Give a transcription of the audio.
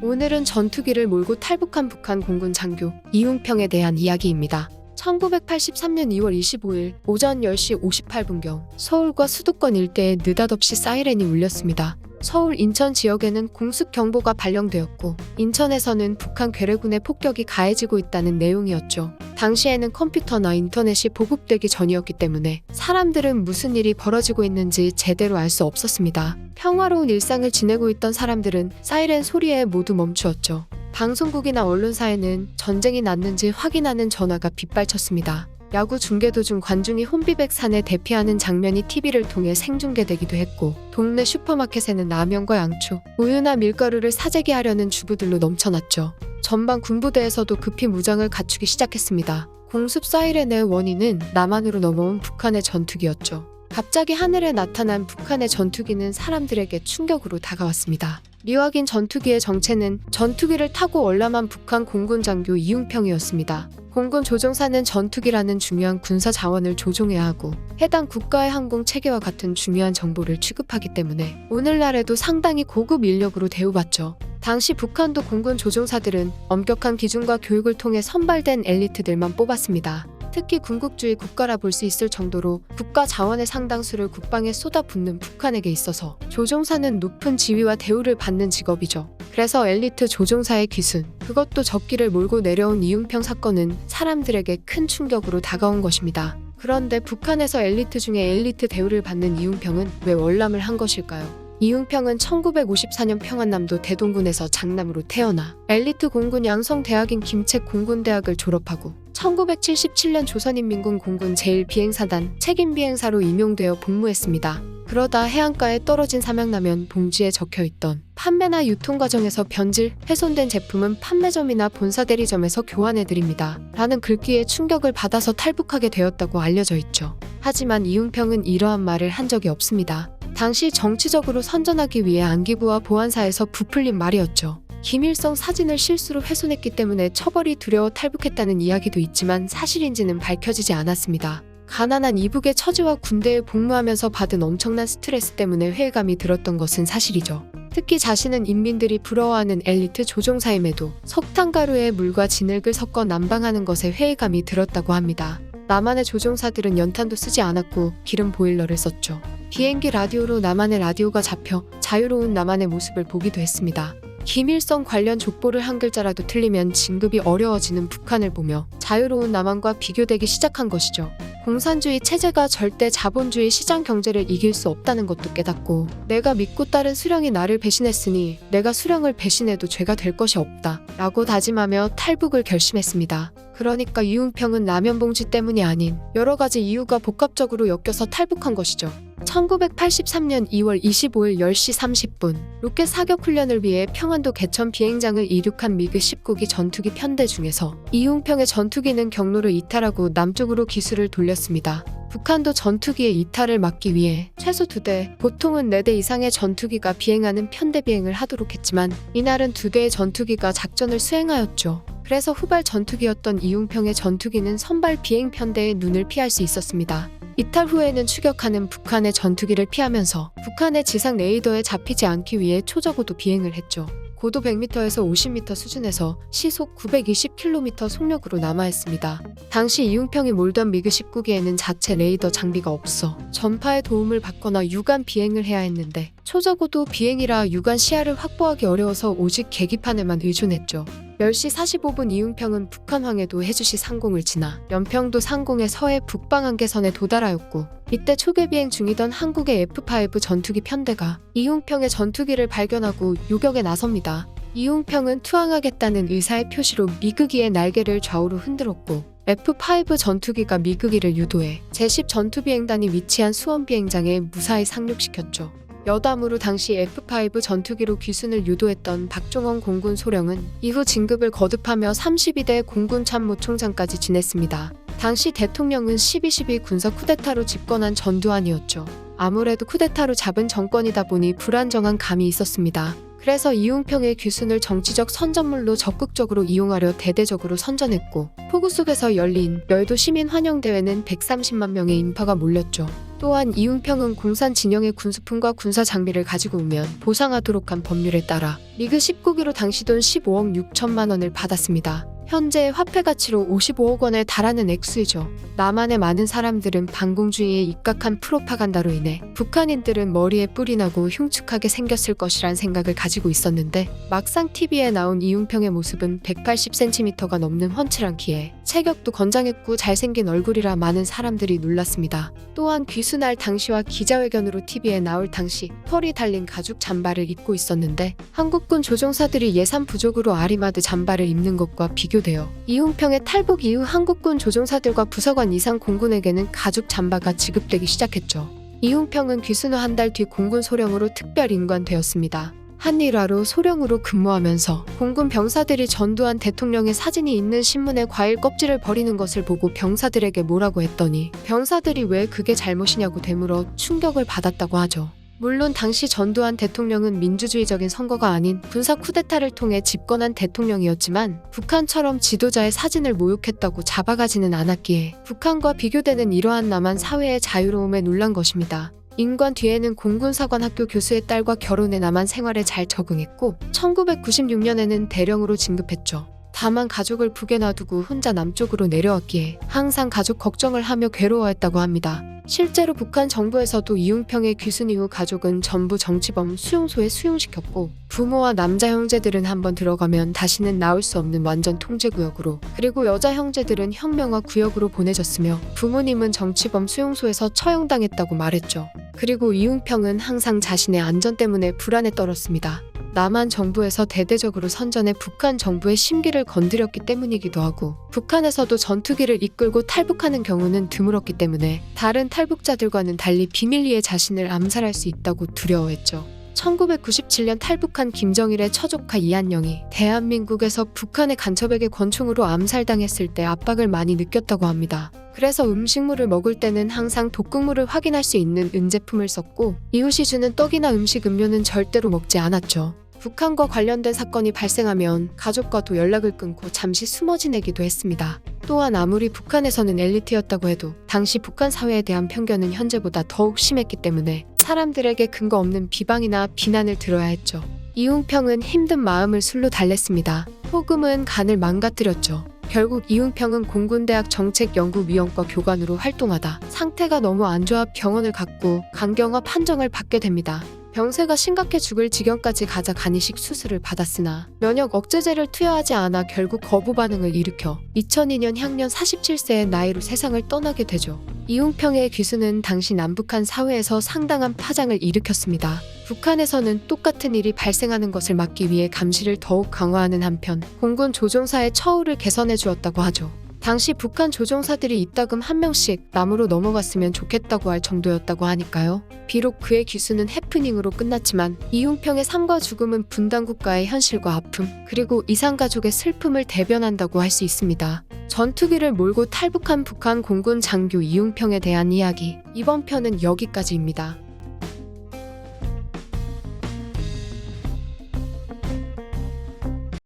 오늘은 전투기를 몰고 탈북한 북한 공군 장교 이웅평에 대한 이야기입니다. 1983년 2월 25일 오전 10시 58분경 서울과 수도권 일대에 느닷없이 사이렌이 울렸습니다. 서울, 인천 지역에는 공습경보가 발령되었고 인천에서는 북한 괴뢰군의 폭격이 가해지고 있다는 내용이었죠. 당시에는 컴퓨터나 인터넷이 보급되기 전이었기 때문에 사람들은 무슨 일이 벌어지고 있는지 제대로 알 수 없었습니다. 평화로운 일상을 지내고 있던 사람들은 사이렌 소리에 모두 멈추었죠. 방송국이나 언론사에는 전쟁이 났는지 확인하는 전화가 빗발쳤습니다. 야구 중계 도중 관중이 혼비백산에 대피하는 장면이 TV를 통해 생중계되기도 했고 동네 슈퍼마켓에는 라면과 양초, 우유나 밀가루를 사재기하려는 주부들로 넘쳐났죠. 전방 군부대에서도 급히 무장을 갖추기 시작했습니다. 공습 사이렌의 원인은 남한으로 넘어온 북한의 전투기였죠. 갑자기 하늘에 나타난 북한의 전투기는 사람들에게 충격으로 다가왔습니다. 미확인 전투기의 정체는 전투기를 타고 월남한 북한 공군 장교 이웅평이었습니다. 공군 조종사는 전투기라는 중요한 군사 자원을 조종해야 하고 해당 국가의 항공 체계와 같은 중요한 정보를 취급하기 때문에 오늘날에도 상당히 고급 인력으로 대우받죠. 당시 북한도 공군 조종사들은 엄격한 기준과 교육을 통해 선발된 엘리트들만 뽑았습니다. 특히 군국주의 국가라 볼 수 있을 정도로 국가 자원의 상당수를 국방에 쏟아붓는 북한에게 있어서 조종사는 높은 지위와 대우를 받는 직업이죠. 그래서 엘리트 조종사의 귀순, 그것도 적기를 몰고 내려온 이웅평 사건은 사람들에게 큰 충격으로 다가온 것입니다. 그런데 북한에서 엘리트 중에 엘리트 대우를 받는 이웅평은 왜 월남을 한 것일까요? 이웅평은 1954년 평안남도 대동군에서 장남으로 태어나 엘리트 공군 양성대학인 김책 공군대학을 졸업하고 1977년 조선인민군 공군 제1비행사단 책임비행사로 임용되어 복무했습니다. 그러다 해안가에 떨어진 삼양라면 봉지에 적혀있던 판매나 유통 과정에서 변질, 훼손된 제품은 판매점이나 본사 대리점에서 교환해드립니다. 라는 글귀에 충격을 받아서 탈북하게 되었다고 알려져 있죠. 하지만 이웅평은 이러한 말을 한 적이 없습니다. 당시 정치적으로 선전하기 위해 안기부와 보안사에서 부풀린 말이었죠. 김일성 사진을 실수로 훼손했기 때문에 처벌이 두려워 탈북했다는 이야기도 있지만 사실인지는 밝혀지지 않았습니다. 가난한 이북의 처지와 군대에 복무하면서 받은 엄청난 스트레스 때문에 회의감이 들었던 것은 사실이죠. 특히 자신은 인민들이 부러워하는 엘리트 조종사임에도 석탄가루에 물과 진흙을 섞어 난방하는 것에 회의감이 들었다고 합니다. 남한의 조종사들은 연탄도 쓰지 않았고 기름 보일러를 썼죠. 비행기 라디오로 남한의 라디오가 잡혀 자유로운 남한의 모습을 보기도 했습니다. 김일성 관련 족보를 한 글자라도 틀리면 진급이 어려워지는 북한을 보며 자유로운 남한과 비교되기 시작한 것이죠. 공산주의 체제가 절대 자본주의 시장 경제를 이길 수 없다는 것도 깨닫고 내가 믿고 따른 수령이 나를 배신했으니 내가 수령을 배신해도 죄가 될 것이 없다 라고 다짐하며 탈북을 결심했습니다. 그러니까 이웅평은 라면 봉지 때문이 아닌 여러 가지 이유가 복합적으로 엮여서 탈북한 것이죠. 1983년 2월 25일 10시 30분 로켓 사격 훈련을 위해 평안도 개천 비행장을 이륙한 미그 19기 전투기 편대 중에서 이웅평의 전투기는 경로를 이탈하고 남쪽으로 기수를 돌렸습니다. 북한도 전투기의 이탈을 막기 위해 최소 2대, 보통은 4대 이상의 전투기가 비행하는 편대 비행을 하도록 했지만 이날은 2대의 전투기가 작전을 수행하였죠. 그래서 후발 전투기였던 이웅평의 전투기는 선발 비행 편대의 눈을 피할 수 있었습니다. 이탈 후에는 추격하는 북한의 전투기를 피하면서 북한의 지상 레이더에 잡히지 않기 위해 초저고도 비행을 했죠. 고도 100m에서 50m 수준에서 시속 920km 속력으로 남하했습니다. 당시 이웅평이 몰던 미그 19기에는 자체 레이더 장비가 없어 전파의 도움을 받거나 유관 비행을 해야 했는데 초저고도 비행이라 유관 시야를 확보하기 어려워서 오직 계기판에만 의존했죠. 10시 45분 이웅평은 북한황해도 해주시 상공을 지나 연평도 상공의 서해 북방 한계선에 도달하였고 이때 초계 비행 중이던 한국의 F5 전투기 편대가 이웅평의 전투기를 발견하고 요격에 나섭니다. 이웅평은 투항하겠다는 의사의 표시로 미그기의 날개를 좌우로 흔들었고 F5 전투기가 미그기를 유도해 제10 전투비행단이 위치한 수원비행장에 무사히 상륙시켰죠. 여담으로 당시 F5 전투기로 귀순을 유도했던 박종원 공군 소령은 이후 진급을 거듭하며 32대 공군 참모총장까지 지냈습니다. 당시 대통령은 12.12 군사 쿠데타로 집권한 전두환이었죠. 아무래도 쿠데타로 잡은 정권이다 보니 불안정한 감이 있었습니다. 그래서 이웅평의 귀순을 정치적 선전물로 적극적으로 이용하려 대대적으로 선전했고 포구 속에서 열린 여의도 시민 환영대회는 130만 명의 인파가 몰렸죠. 또한 이웅평은 공산 진영의 군수품과 군사 장비를 가지고 오면 보상하도록 한 법률에 따라 미그 19기로 당시 돈 15억 6천만 원을 받았습니다. 현재의 화폐 가치로 55억 원에 달하는 액수이죠. 남한의 많은 사람들은 반공주의에 입각한 프로파간다로 인해 북한인들은 머리에 뿔이 나고 흉측하게 생겼을 것이란 생각을 가지고 있었는데 막상 TV에 나온 이웅평의 모습은 180cm가 넘는 훤칠한 키에 체격도 건장했고 잘생긴 얼굴이라 많은 사람들이 놀랐습니다. 또한 귀순할 당시와 기자회견으로 TV에 나올 당시 털이 달린 가죽 잠바를 입고 있었는데 한국군 조종사들이 예산 부족으로 아리마드 잠바를 입는 것과 비교되어 이웅평의 탈북 이후 한국군 조종사들과 부사관 이상 공군에게는 가죽 잠바가 지급되기 시작했죠. 이웅평은 귀순 후 한 달 뒤 공군 소령으로 특별 임관되었습니다. 한일화로 소령으로 근무하면서 공군 병사들이 전두환 대통령의 사진이 있는 신문에 과일 껍질을 버리는 것을 보고 병사들에게 뭐라고 했더니 병사들이 왜 그게 잘못이냐고 되물어 충격을 받았다고 하죠. 물론 당시 전두환 대통령은 민주주의적인 선거가 아닌 군사 쿠데타를 통해 집권한 대통령이었지만 북한처럼 지도자의 사진을 모욕했다고 잡아가지는 않았기에 북한과 비교되는 이러한 남한 사회의 자유로움에 놀란 것입니다. 임관 뒤에는 공군사관학교 교수의 딸과 결혼해 남한 생활에 잘 적응했고 1996년에는 대령으로 진급했죠. 다만 가족을 북에 놔두고 혼자 남쪽으로 내려왔기에 항상 가족 걱정을 하며 괴로워했다고 합니다. 실제로 북한 정부에서도 이웅평의 귀순 이후 가족은 전부 정치범 수용소에 수용시켰고 부모와 남자 형제들은 한번 들어가면 다시는 나올 수 없는 완전 통제구역으로 그리고 여자 형제들은 혁명화 구역으로 보내졌으며 부모님은 정치범 수용소에서 처형당했다고 말했죠. 그리고 이웅평은 항상 자신의 안전 때문에 불안에 떨었습니다. 남한 정부에서 대대적으로 선전해 북한 정부의 심기를 건드렸기 때문이기도 하고 북한에서도 전투기를 이끌고 탈북하는 경우는 드물었기 때문에 다른 탈북자들과는 달리 비밀리에 자신을 암살할 수 있다고 두려워했죠. 1997년 탈북한 김정일의 처조카 이한영이 대한민국에서 북한의 간첩에게 권총으로 암살당했을 때 압박을 많이 느꼈다고 합니다. 그래서 음식물을 먹을 때는 항상 독극물을 확인할 수 있는 은제품을 썼고 이웃이 주는 떡이나 음식 음료는 절대로 먹지 않았죠. 북한과 관련된 사건이 발생하면 가족과도 연락을 끊고 잠시 숨어 지내기도 했습니다. 또한 아무리 북한에서는 엘리트였다고 해도 당시 북한 사회에 대한 편견은 현재보다 더욱 심했기 때문에 사람들에게 근거 없는 비방이나 비난을 들어야 했죠. 이웅평은 힘든 마음을 술로 달랬습니다. 호금은 간을 망가뜨렸죠. 결국 이웅평은 공군대학 정책연구위원과 교관으로 활동하다 상태가 너무 안 좋아 병원을 갔고 간경화 판정을 받게 됩니다. 병세가 심각해 죽을 지경까지 가자 간이식 수술을 받았으나 면역 억제제를 투여하지 않아 결국 거부 반응을 일으켜 2002년 향년 47세의 나이로 세상을 떠나게 되죠. 이웅평의 귀순은 당시 남북한 사회에서 상당한 파장을 일으켰습니다. 북한에서는 똑같은 일이 발생하는 것을 막기 위해 감시를 더욱 강화하는 한편 공군 조종사의 처우를 개선해 주었다고 하죠. 당시 북한 조종사들이 이따금 한 명씩 남으로 넘어갔으면 좋겠다고 할 정도였다고 하니까요. 비록 그의 귀순은 해프닝으로 끝났지만 이웅평의 삶과 죽음은 분단 국가의 현실과 아픔 그리고 이산가족의 슬픔을 대변한다고 할 수 있습니다. 전투기를 몰고 탈북한 북한 공군 장교 이웅평에 대한 이야기 이번 편은 여기까지입니다.